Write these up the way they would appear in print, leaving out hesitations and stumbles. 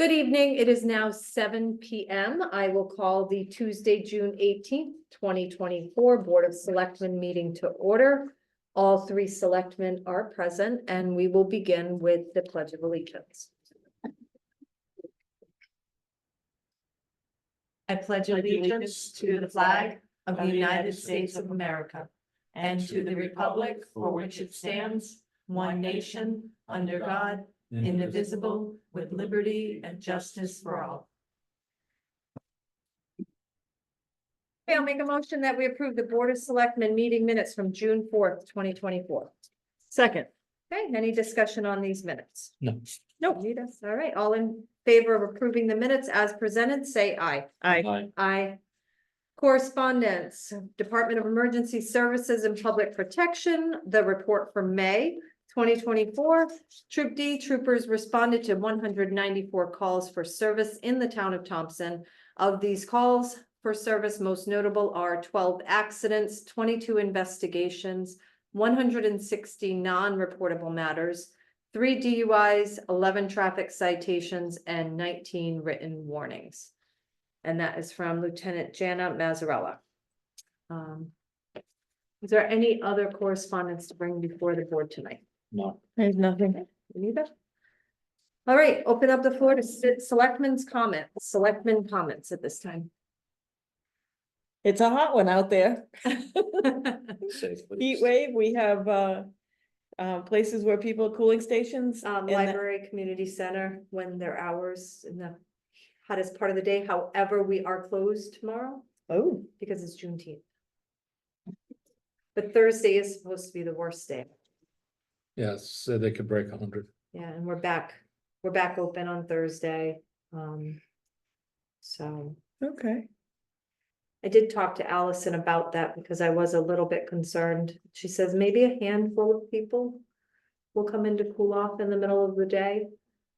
Good evening. It is now 7 PM. I will call the Tuesday, June 18th, 2024 Board of Selectmen meeting to order. All three selectmen are present, and we will begin with the Pledge of Allegiance. I pledge allegiance to the flag of the United States of America and to the republic for which it stands, one nation, under God, indivisible, with liberty and justice for all. Okay, I'll make a motion that we approve the Board of Selectmen meeting minutes from June 4th, 2024. Second. Okay, any discussion on these minutes? No. Nope. Rita, all right, all in favor of approving the minutes as presented, say aye. Aye. Aye. Correspondence, Department of Emergency Services and Public Protection, the report for May 2024. Troop D troopers responded to 194 calls for service in the town of Thompson. Of these calls for service, most notable are 12 accidents, 22 investigations, 160 non-reportable matters, 3 DUIs, 11 traffic citations, and 19 written warnings. And that is from Lieutenant Jana Mazzarella. Is there any other correspondence to bring before the board tonight? No. There's nothing. Neither. All right, open up the floor to selectmen comments at this time. It's a hot one out there. Heat wave, we have places where people, cooling stations. and that- Library, community center, when their hours in the hottest part of the day. However, we are closed tomorrow Oh, because it's Juneteenth. But Thursday is supposed to be the worst day. Yes, so they could break 100. Yeah, and we're back open on Thursday. So okay. I did talk to Allison about that because I was a little bit concerned. She says maybe a handful of people will come in to cool off in the middle of the day.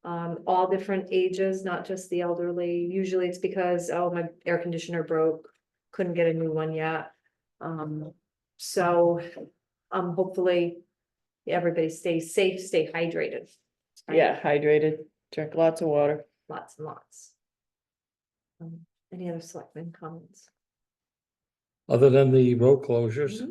All different ages, not just the elderly. Usually it's because, oh, my air conditioner broke, couldn't get a new one yet. So hopefully everybody stays safe, stay hydrated. Yeah, hydrated, drink lots of water. Lots and lots. Any other selectmen comments? Other than the road closures,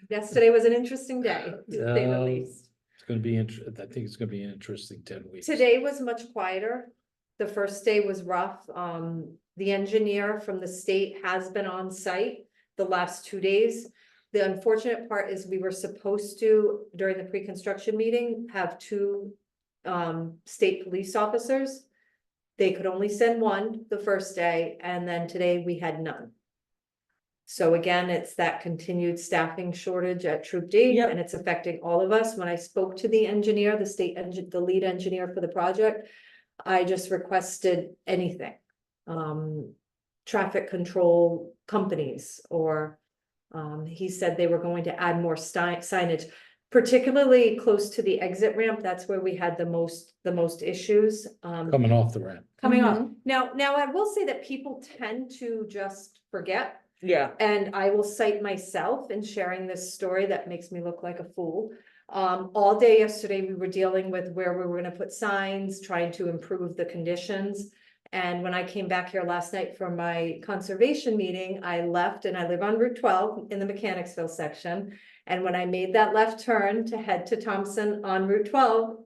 Yesterday was an interesting day, to say the Yeah. least. it's gonna be, I think it's gonna be an interesting 10 weeks. Today was much quieter. The first day was rough. The engineer from the state has been on site the last 2 days. The unfortunate part is we were supposed to, during the pre-construction meeting, have 2 state police officers. They could only send one the first day, and then today we had none. So again, it's that continued staffing shortage at Troop D, Yep. and it's affecting all of us. When I spoke to the engineer, the lead engineer for the project, I just requested anything. Traffic control companies, or he said they were going to add more signage, particularly close to the exit ramp. That's where we had the most issues. Coming off the ramp. Coming off. Now I will say that people tend to just forget. Yeah. And I will cite myself in sharing this story that makes me look like a fool. All day yesterday, we were dealing with where we were gonna put signs, trying to improve the conditions. And when I came back here last night for my conservation meeting, I left, and I live on Route 12 in the Mechanicsville section. And when I made that left turn to head to Thompson on Route 12,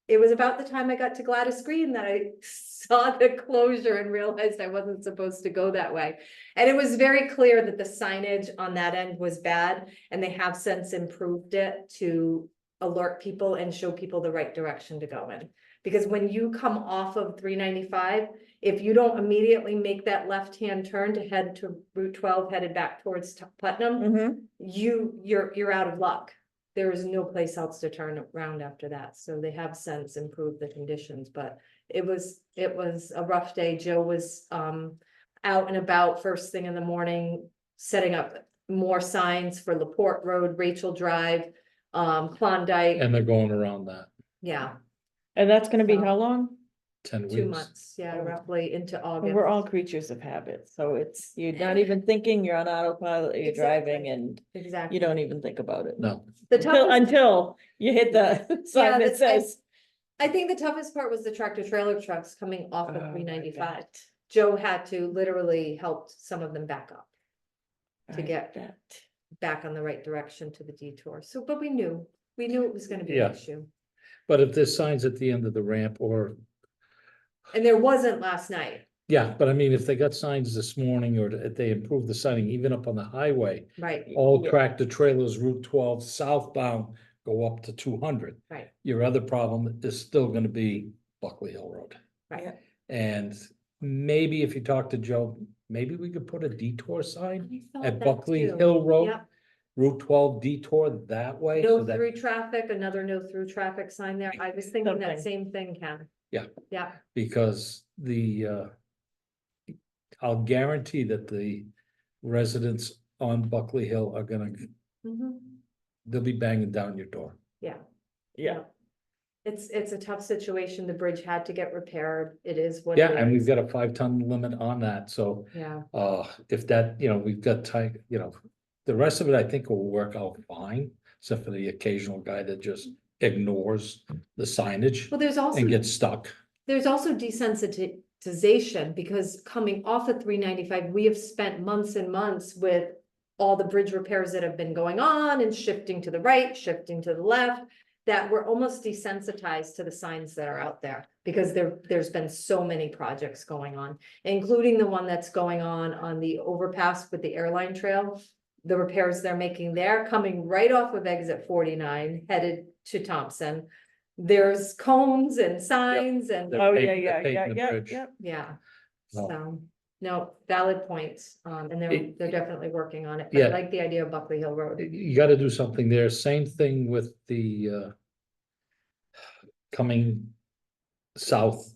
it was about the time I got to Gladys Green that I saw the closure and realized I wasn't supposed to go that way. And it was very clear that the signage on that end was bad, and they have since improved it to alert people and show people the right direction to go in. Because when you come off of 395, if you don't immediately make that left-hand turn to head to Route 12 headed back towards Putnam, Mm-hmm. you're out of luck. There is no place else to turn around after that. So they have since improved the conditions, but it was a rough day. Joe was out and about first thing in the morning, setting up more signs for LaPorte Road, Rachel Drive, Klondike. And they're going around that Yeah, And that's gonna be So- how long? 10 weeks. 2 months. Yeah, roughly into August. We're all creatures of habit, so you're not even thinking, you're on autopilot, you're Exactly. driving, and Exactly. you don't even think about it. No, The Until, toughest, until you hit the sign Yeah, that says, I think the toughest part was the tractor trailer trucks coming off Oh, of I 395. bet. Joe had to literally help some of them back up, to I get- bet. back on the right direction to the detour. So, but we knew it was gonna be Yeah. an issue. But if there's signs at the end of the ramp or, And there wasn't last night, yeah, but I mean, if they got signs this morning or if they improved the signing, even up on the highway. right, All Yeah. tractor trailers, Route 12 southbound go up to 200. right, Your other problem is still gonna be Buckley Hill Road. right. Yeah. And maybe if you talk to Joe, maybe we could put a detour sign I thought at that Buckley too. Hill Road. Yep. Route 12 detour that way. so No that through traffic, another no through traffic sign there. I was thinking that Something. same thing, Ken. Yeah. Yeah, Because I'll guarantee that the residents on Buckley Hill are gonna, mhm, they'll be banging down your door. yeah. Yeah. It's a tough situation. The bridge had to get repaired. It is what Yeah, it and we've is. got a 5-ton limit on that, so Yeah, if that, we've got time, the rest of it, I think will work out fine. Except for the occasional guy that just ignores the signage well, there's also, and gets stuck. there's also desensitization because coming off of 395, we have spent months and months with all the bridge repairs that have been going on and shifting to the right, shifting to the left, that we're almost desensitized to the signs that are out there because there's been so many projects going on, including the one that's going on the overpass with the airline trail. The repairs they're making there, coming right off of exit 49, headed to Thompson. There's cones and signs and, They're Oh, paving- yeah, they're yeah, paving yeah, the yeah, bridge. yeah. yeah. No. So, no, valid points, and they're It- definitely working on it, but I Yeah. like the idea of Buckley Hill Road. You gotta do something there. Same thing with the coming south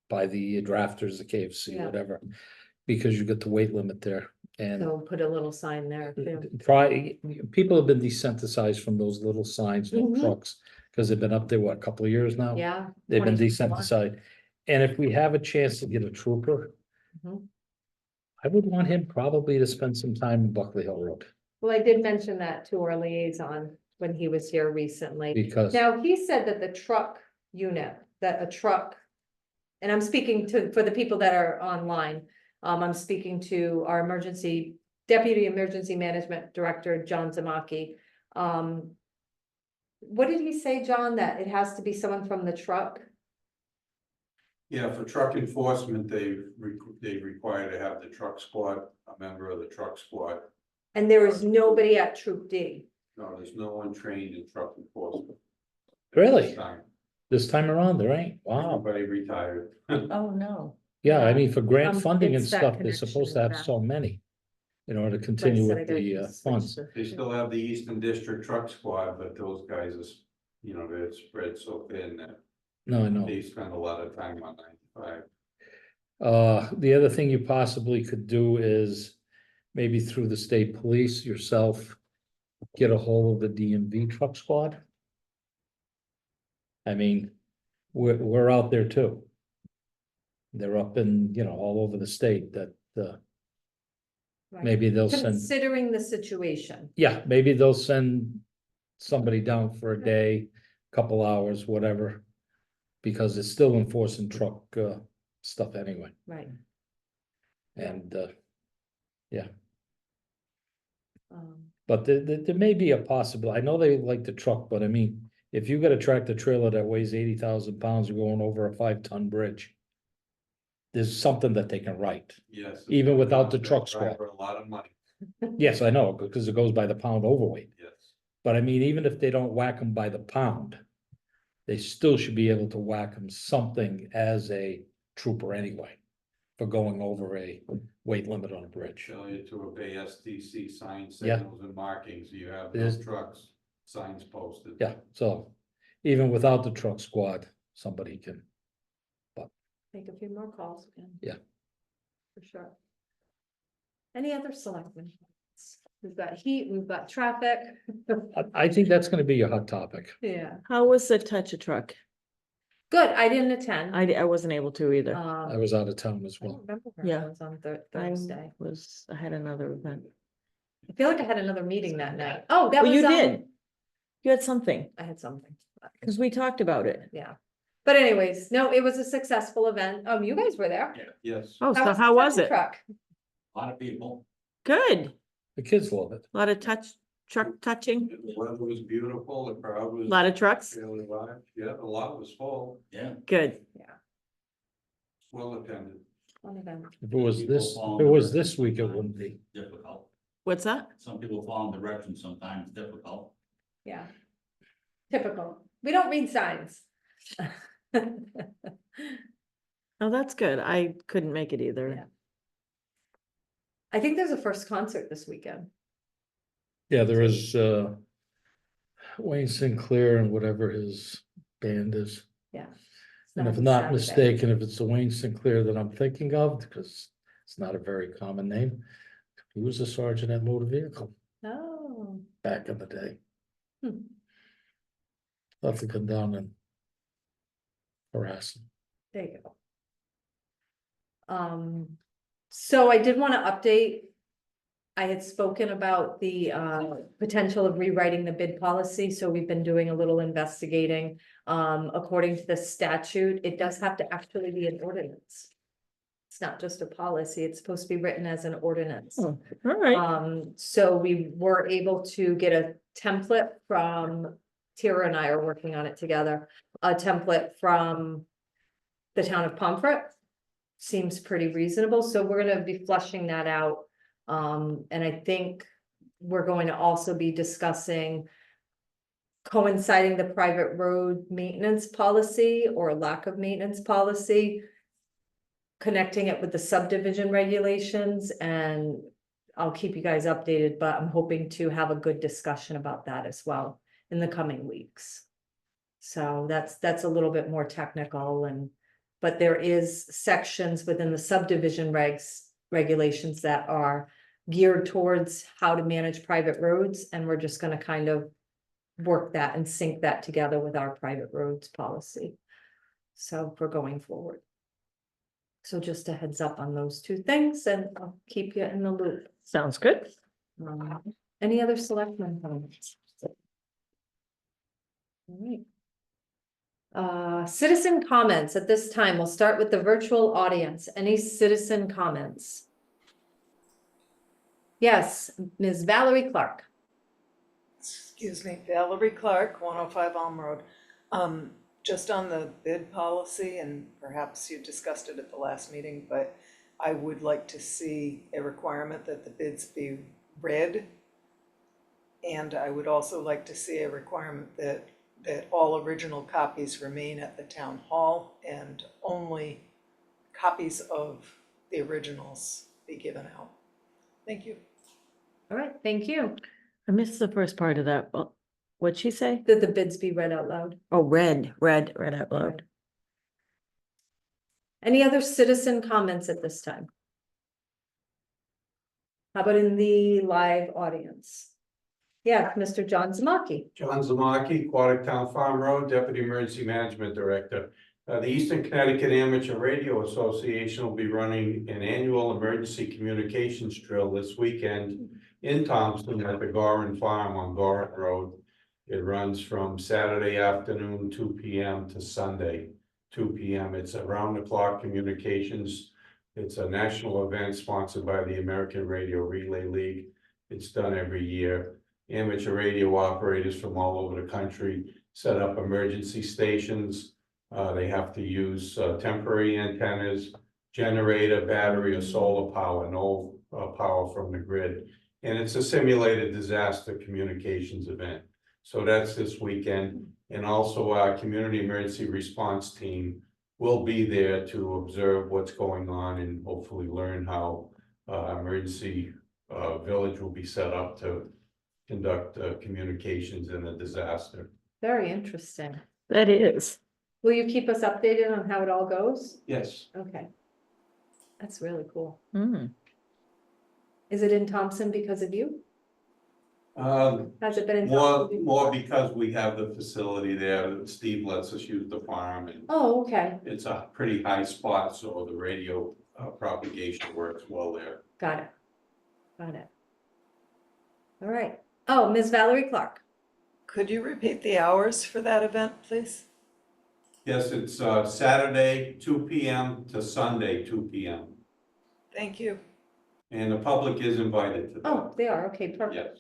by the drafters, the KFC, Yeah. whatever. Because you got the weight limit there and So put a little sign there too. people have been desensitized from those little signs, no Mhm. trucks. Cause they've been up there, what, a couple of years now? Yeah. They've been 2021. desensitized. And if we have a chance to get a trooper. Mhm. I would want him probably to spend some time in Buckley Hill Road Well, I did mention that to our liaison when he was here recently. because, Now, he said that the truck unit, that a truck. And I'm speaking for the people that are online. I'm speaking to our Deputy Emergency Management Director, John Zamaki. What did he say, John, that it has to be someone from the truck? Yeah, for truck enforcement, they require to have the truck squad, a member of the truck squad. And there is nobody at Troop D. No, there's no one trained in truck enforcement. really, This time. this time around, there ain't, wow. Everybody retired. Oh, no. Yeah, I mean, for grant funding and It's that stuff, they're connection supposed to and have that. so many. In order to Like I continue said, I with gotta the switch funds. They still have the Eastern District Truck Squad, but those guys is, they're spread so thin that No, I know. they spend a lot of time on 95. The other thing you possibly could do is maybe through the state police yourself. Get a hold of the DMV truck squad. I mean, we're out there too. They're up in, all over the state that, Right. maybe they'll send, Considering the situation. yeah, maybe they'll send. Somebody down for a day, couple hours, whatever. Because it's still enforcing truck, stuff anyway, Right. and, Um, but there may be a possible, I know they like the truck, but I mean. If you got a tractor trailer that weighs 80,000 pounds, you're going over a 5-ton bridge. There's something that they can write. Yes. it's Even gonna without cost the that truck squad. driver A lot of money, Yes, I know, because it goes by the pound overweight, yes. but I mean, even if they don't whack them by the pound. They still should be able to whack them something as a trooper anyway. For going over a weight limit on a bridge. Failure to obey STC signs, Yeah. signals and markings, you have no There's- trucks, signs posted. Yeah, so even without the truck squad, somebody can. Make a few more calls. Ken. Yeah. For sure. Any other selectmen? We've got heat, we've got traffic. I think that's gonna be a hot topic. Yeah, How was the touch a truck? good. I didn't attend. I wasn't able to either. I was out of town as I don't well. remember where Yeah. I was on I Thursday. had another event. I feel like I had another meeting that night. Oh, that Well, was. you did. You had something, I had something, because we talked about it. yeah. But anyways, no, it was a successful event. You guys were there. Yes. Oh, so the how was touch it? truck? A lot of people. Good. The kids love it. A lot of truck touching, The weather was beautiful, the crowd was. a lot of trucks. Fairly large, yeah, the lot was full, Yeah. Good. well attended. Fun event. If it was this week, it wouldn't be. Difficult. What's that? Some people fall in directions sometimes difficult. Yeah. Typical. We don't read signs. Oh, that's good. I couldn't make it Yeah. either. I think there's a first concert this weekend. Yeah, there is, Wayne Sinclair and whatever his band is. Yeah. It's And if on not Saturday. mistaken, if it's the Wayne Sinclair that I'm thinking of, because it's not a very common name. He was a sergeant at motor vehicle Oh. back in the day. Hmm. I'll have to come down and harass him. There you go. So I did want to update. I had spoken about the potential of rewriting the bid policy, so we've been doing a little investigating. According to the statute, it does have to actually be an ordinance. It's not just a policy, it's supposed to be written as an ordinance. Oh, all right. So we were able to get a template from, Tara and I are working on it together, a template from the town of Pomfret. Seems pretty reasonable, so we're gonna be fleshing that out. And I think we're going to also be discussing coinciding the private road maintenance policy or lack of maintenance policy, connecting it with the subdivision regulations, and I'll keep you guys updated, but I'm hoping to have a good discussion about that as well in the coming weeks. So that's a little bit more technical, but there is sections within the subdivision regulations that are geared towards how to manage private roads, and we're just gonna kind of work that and sync that together with our private roads policy. So we're going forward. So just a heads up on those two things, and I'll keep you in the loop. Sounds good. Any other selectmen comments? All right. Citizen comments at this time. We'll start with the virtual audience. Any citizen comments? Yes, Ms. Valerie Clark. Excuse me, Valerie Clark, 105 Elm Road. Just on the bid policy, and perhaps you discussed it at the last meeting, but I would like to see a requirement that the bids be read. And I would also like to see a requirement that all original copies remain at the town hall and only copies of the originals be given out. Thank you. All right, thank you. I missed the first part of that. What'd she say? That the bids be read out loud. Oh, read out loud. Any other citizen comments at this time? How about in the live audience? Yeah, Mr. John Zamaki. John Zamaki, Aquatic Town Farm Road, Deputy Emergency Management Director. The Eastern Connecticut Amateur Radio Association will be running an annual emergency communications drill this weekend in Thompson at the Gorin Farm on Gorin Road. It runs from Saturday afternoon, 2 p.m. to Sunday, 2 p.m. It's around the clock communications. It's a national event sponsored by the American Radio Relay League. It's done every year. Amateur radio operators from all over the country set up emergency stations. They have to use temporary antennas, generator, battery, or solar power, no power from the grid. And it's a simulated disaster communications event. So that's this weekend. And also our community emergency response team will be there to observe what's going on and hopefully learn how emergency village will be set up to conduct communications in a disaster. Very interesting. That is. Will you keep us updated on how it all goes? Yes. Okay. That's really cool. Mm. Is it in Thompson because of you? Has it been in More Thompson before? because we have the facility there. Steve lets us use the farm, and Oh, okay. it's a pretty high spot, so the radio propagation works well there. Got it. Got it. All right. Oh, Ms. Valerie Clark. Could you repeat the hours for that event, please? Yes, it's Saturday, 2 p.m. to Sunday, 2 p.m. Thank you. And the public is invited to that. Oh, they are, okay, perfect. Yes.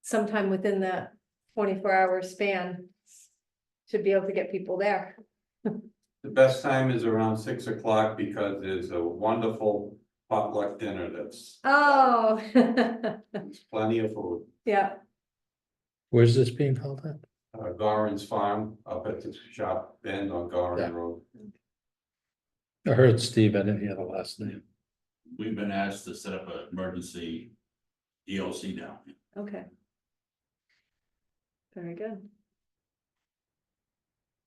Sometime within that 24-hour span. Should be able to get people there. The best time is around 6 o'clock because there's a wonderful potluck dinner that's, Oh. there's plenty of food. Yeah, Where's this being held at? Gorin's Farm up at the shop bend on Gorin Yeah. Road. I heard Steve, I didn't hear the last name. We've been asked to set up an emergency EOC down here. okay. Very good.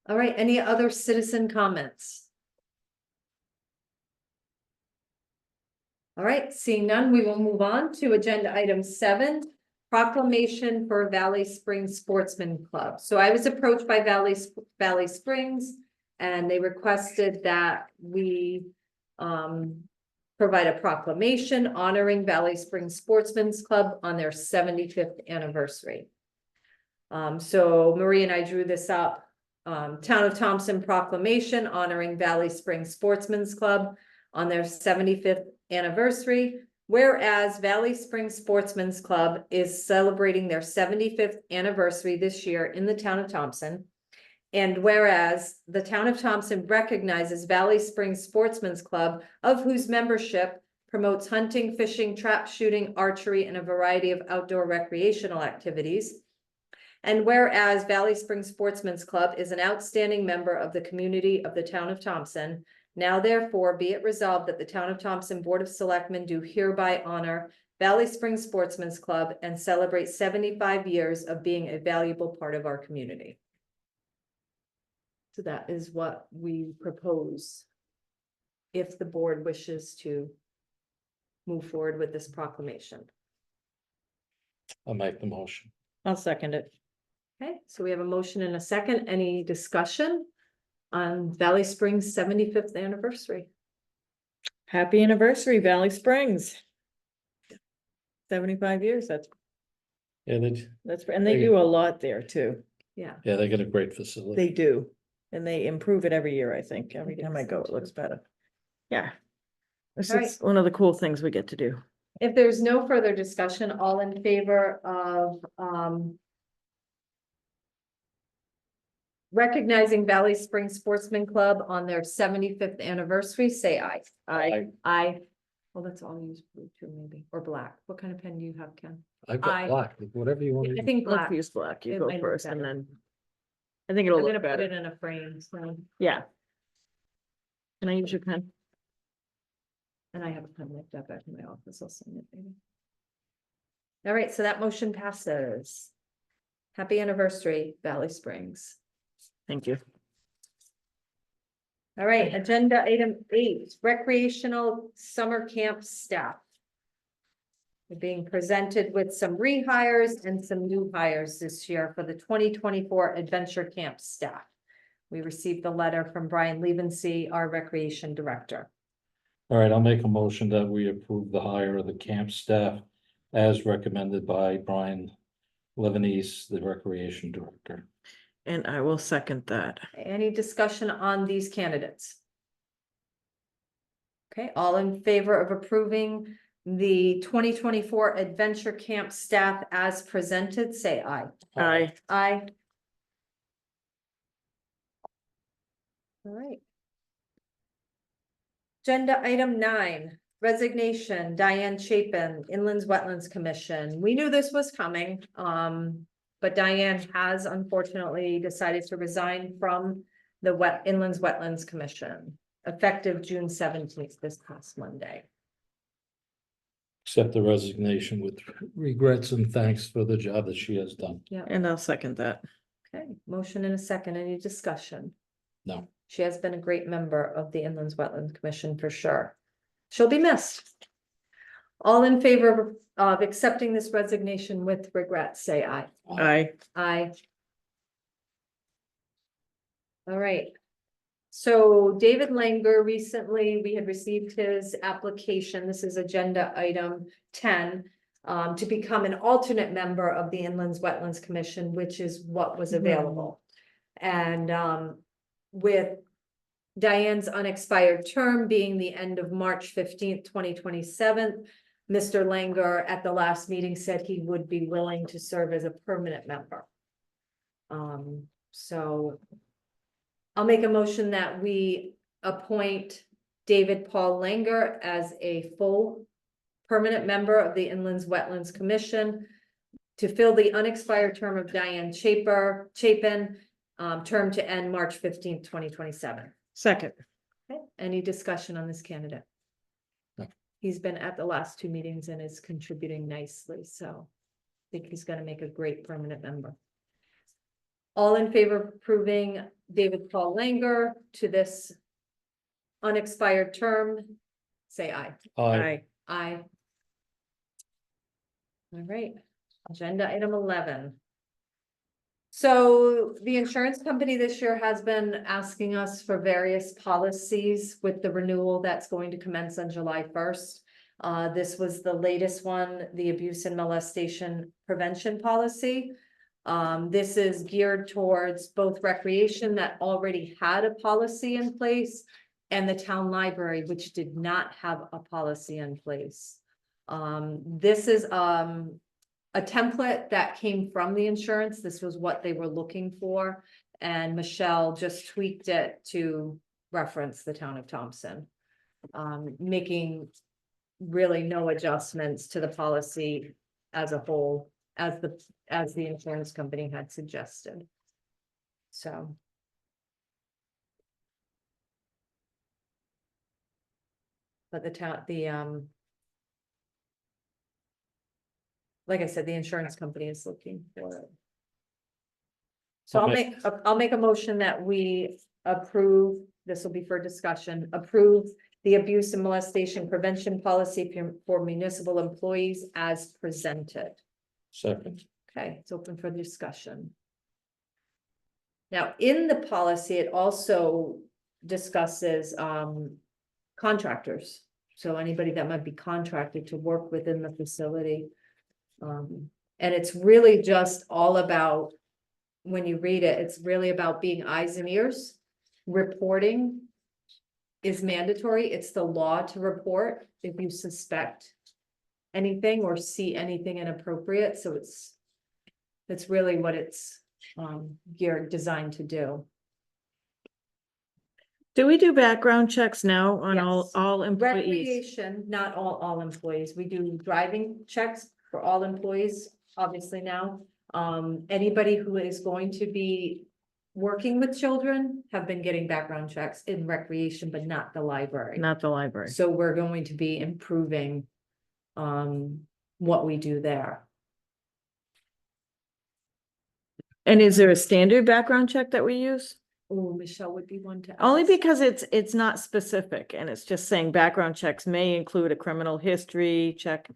All right, any other citizen comments? All right, seeing none, we will move on to agenda item 7, proclamation for Valley Springs Sportsman Club. So I was approached by Valley Springs, and they requested that we provide a proclamation honoring Valley Springs Sportsman's Club on their 75th anniversary. So Marie and I drew this up. Town of Thompson proclamation honoring Valley Springs Sportsman's Club on their 75th anniversary. Whereas Valley Springs Sportsman's Club is celebrating their 75th anniversary this year in the town of Thompson. And whereas the town of Thompson recognizes Valley Springs Sportsman's Club, of whose membership promotes hunting, fishing, trap shooting, archery, and a variety of outdoor recreational activities. And whereas Valley Springs Sportsman's Club is an outstanding member of the community of the town of Thompson, now therefore be it resolved that the town of Thompson Board of Selectmen do hereby honor Valley Springs Sportsman's Club and celebrate 75 years of being a valuable part of our community. So that is what we propose if the board wishes to move forward with this proclamation. I'll make the motion. I'll second it. Okay, so we have a motion and a second. Any discussion on Valley Springs 75th anniversary? Happy anniversary, Valley Springs. 75 years, that's, Yeah, and they do a lot there too. Yeah, they got a great facility. They do. And they improve it every year, I think. Every think time I so, go, it too. looks better. Yeah. It's All right. just one of the cool things we get to do. if there's no further discussion, all in favor of recognizing Valley Springs Sportsman Club on their 75th anniversary, say aye. Aye. Well, that's all use blue too, maybe, or black. What kind of pen do you have, Ken? I've Aye. got black, whatever you want I to use. think black. Let's use black. You It go might look first and better. then. I think it'll I'm look gonna put it better. in a frame, so, Yeah. Can I use your pen? and I have a pen like that back in my office. I'll send it maybe. All right, so that motion passes. Happy anniversary, Valley Springs. Thank you. All right, agenda item 8, recreational summer camp staff. We're being presented with some rehires and some new hires this year for the 2024 adventure camp staff. We received the letter from Brian Levensey, our recreation director. All right, I'll make a motion that we approve the hire of the camp staff as recommended by Brian Levenese, the recreation director. And I will second that. Any discussion on these candidates? Okay, all in favor of approving the 2024 adventure camp staff as presented, say aye. Aye. Aye. All right. Agenda item 9, resignation, Diane Chapin, Inlands Wetlands Commission. We knew this was coming, but Diane has unfortunately decided to resign from the Inlands Wetlands Commission, effective June 17th, this past Monday. Accept the resignation with regrets and thanks for the job that she has done. Yeah, And I'll second that. okay, motion in a second, any discussion? No. She has been a great member of the Inlands Wetlands Commission for sure. She'll be missed. All in favor of accepting this resignation with regret, say aye. Aye. Aye. All right. So David Langer, recently we had received his application. This is agenda item 10. to become an alternate member of the Inlands Wetlands Commission, which is what was available. And, with Diane's unexpired term being the end of March 15th, 2027, Mr. Langer at the last meeting said he would be willing to serve as a permanent member. So I'll make a motion that we appoint David Paul Langer as a full permanent member of the Inlands Wetlands Commission to fill the unexpired term of Diane Chapin, term to end March 15th, 2027. Second. Okay, any discussion on this candidate? No. He's been at the last two meetings and is contributing nicely, so I think he's gonna make a great permanent member. All in favor of approving David Paul Langer to this unexpired term, say aye. Aye. Aye. All right, agenda item 11. So the insurance company this year has been asking us for various policies with the renewal that's going to commence on July 1st. This was the latest one, the abuse and molestation prevention policy. This is geared towards both recreation that already had a policy in place and the town library, which did not have a policy in place. This is, a template that came from the insurance. This was what they were looking for. And Michelle just tweaked it to reference the town of Thompson. Making really no adjustments to the policy as a whole, as the insurance company had suggested. So. But like I said, the insurance company is looking for it. So I'll make a motion that we approve, this will be for discussion, approve the abuse and molestation prevention policy for municipal employees as presented. Second. Okay, it's open for discussion. Now, in the policy, it also discusses contractors. So anybody that might be contracted to work within the facility. And it's really just all about, when you read it, it's really about being eyes and ears. Reporting is mandatory. It's the law to report if you suspect anything or see anything inappropriate. So it's really what it's designed to do. Do we do background checks now on Yes. all employees? Recreation, not all employees. We do driving checks for all employees, obviously now. Anybody who is going to be working with children have been getting background checks in recreation, but not the library. Not the library. So we're going to be improving what we do there. And is there a standard background check that we use? Oh, Michelle would be one to Only ask. because it's not specific and it's just saying background checks may include a criminal history check,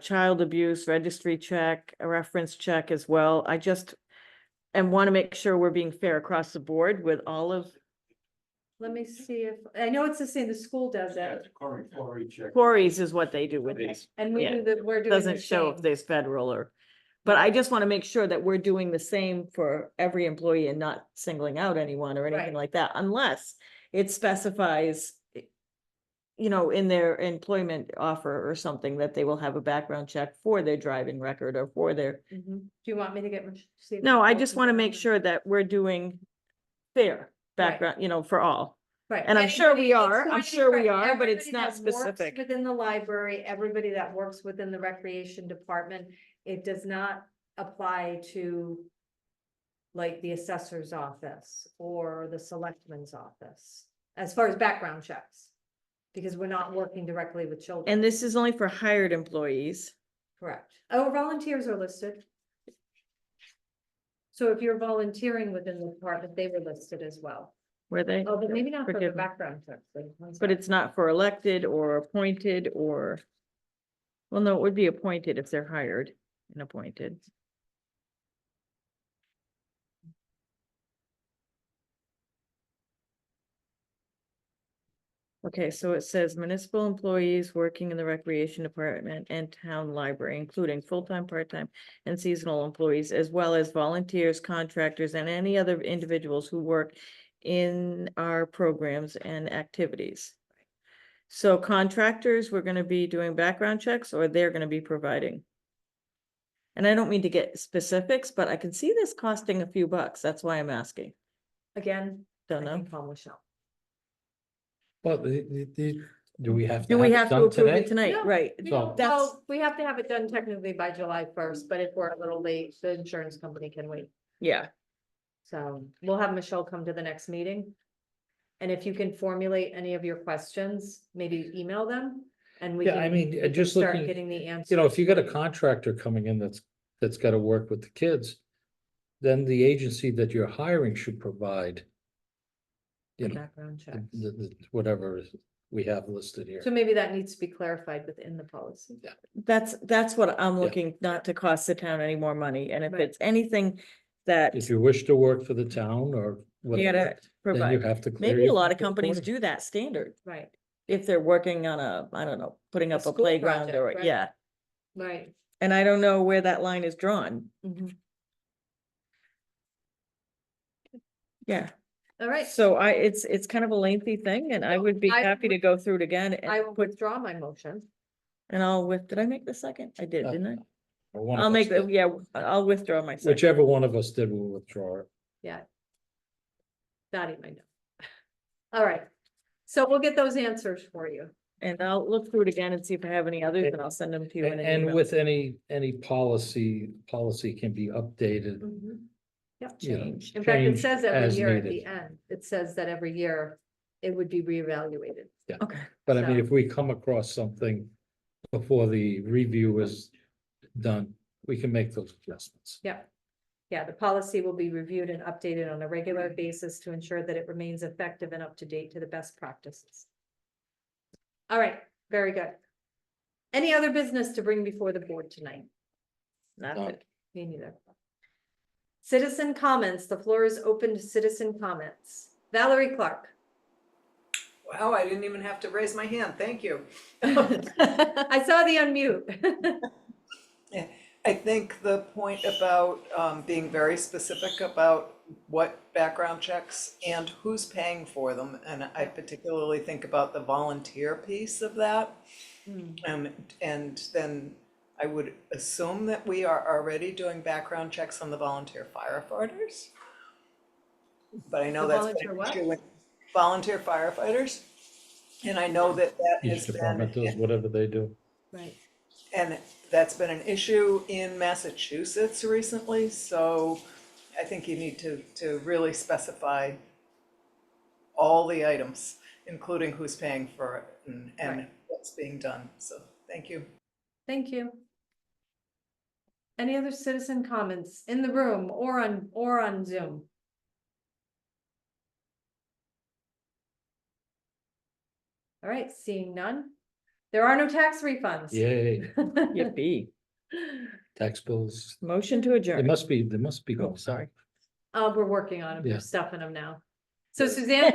child abuse registry check, a reference check as well. I just and want to make sure we're being fair across the board with all of Let me see if, I know it's the same, the school does Yeah, it. it's Corey check. quarries is what they do with this. And we Yeah. we're doing the Doesn't show if same. there's federal or, but I just want to make sure that we're doing the same for every employee and not singling out anyone or anything Right. like that, unless it specifies, you know, in their employment offer or something that they will have a background check for their driving record or for their, Mhm. Do you want me to get? see if no, I Michelle just can want to get make on? sure that we're doing fair background, you know, for all. Right. And I'm sure we Anybody- are, it's I'm going sure we for are, but it's everybody not that works specific. Within the library, everybody that works within the recreation department, it does not apply to like the assessor's office or the selectman's office, as far as background checks. Because we're not working directly with children. And this is only for hired employees. Correct. Oh, volunteers are listed. So if you're volunteering within the department, they were listed as well. Were they? Oh, but maybe not for the Forgive me. background checks. But it's not for elected or appointed or, well, no, it would be appointed if they're hired and appointed. Okay, so it says municipal employees working in the recreation department and town library, including full-time, part-time, and seasonal employees, as well as volunteers, contractors, and any other individuals who work in our programs and activities. So contractors, we're gonna be doing background checks, or they're gonna be providing? And I don't mean to get specifics, but I can see this costing a few bucks. That's why I'm asking. Again, I Don't know. can call Michelle. Well, do we have to Do we have it have to done approve it today? tonight? No, Right. We So- don't, That's- well, we have to have it done technically by July 1st, but if we're a little late, the insurance company can wait. Yeah. So we'll have Michelle come to the next meeting. And if you can formulate any of your questions, maybe email them and we Yeah, can. I mean, we can just start looking, Getting the answers. You know, if you got a contractor coming in that's gotta work with the kids, then the agency that you're hiring should provide. You know, Background checks. whatever we have listed here. So maybe that needs to be clarified within the policy. That's what I'm looking, not to cost the town any more money. And if Right. it's anything that If you wish to work for the town or you whatever, gotta then you provide, have to. clear maybe a your lot of budget companies accordingly. do that standard. Right, If they're working on a, I don't know, putting A up a school playground project, or, right? yeah. right. And I don't know where that line is drawn. Mhm. Yeah. All right, So it's kind of a lengthy thing and I would be I happy to go through it again I and will put, withdraw my motion. and I'll did I make the second? I did, Uh, didn't Or one I? of I'll us make, did. yeah, I'll withdraw my second. Whichever one of us did will withdraw it. Yeah. Dottie might know. All right, so we'll get those answers for you. And I'll look through it again and see if I have any others and I'll send them to you in an And email. with any policy can be updated. Yep. you know, Change. In fact, it changed says every as year at needed. the end, it says that every year it would be reevaluated. Okay. But I mean, So- if we come across something before the review is done, we can make those adjustments. Yep. Yeah, the policy will be reviewed and updated on a regular basis to ensure that it remains effective and up to date to the best practices. All right, very good. Any other business to bring before the board tonight? Nothing. Me neither. Citizen comments, the floor is open to citizen comments. Valerie Clark. Wow, I didn't even have to raise my hand, thank you. I saw the unmute. I think the point about being very specific about what background checks and who's paying for them, and I particularly think about the volunteer piece of that. And then I would assume that we are already doing background checks on the volunteer firefighters. But I know The that's volunteer been an what? issue with volunteer firefighters. And I know that that Each has department does been, whatever they do. Right. and that's been an issue in Massachusetts recently, so I think you need to really specify all the items, including who's paying for it and Right. what's being done, so thank you. Thank you. Any other citizen comments in the room or on Zoom? All right, seeing none. There are no tax refunds. Yay, Yippee. tax bills. Motion to They adjourn. must be Oh, going. sorry. We're working on them, Yeah. we're stuffing them now. So Suzanne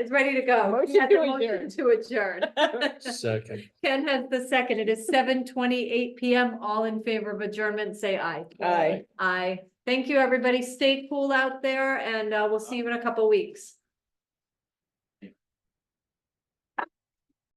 is ready to go. Motion She had the to motion to adjourn. Second. Ken has the second. It is 7:28 PM. All in favor of adjournment, say aye. Aye. Aye. Thank you, everybody. Stay cool out there and we'll see you in a couple weeks.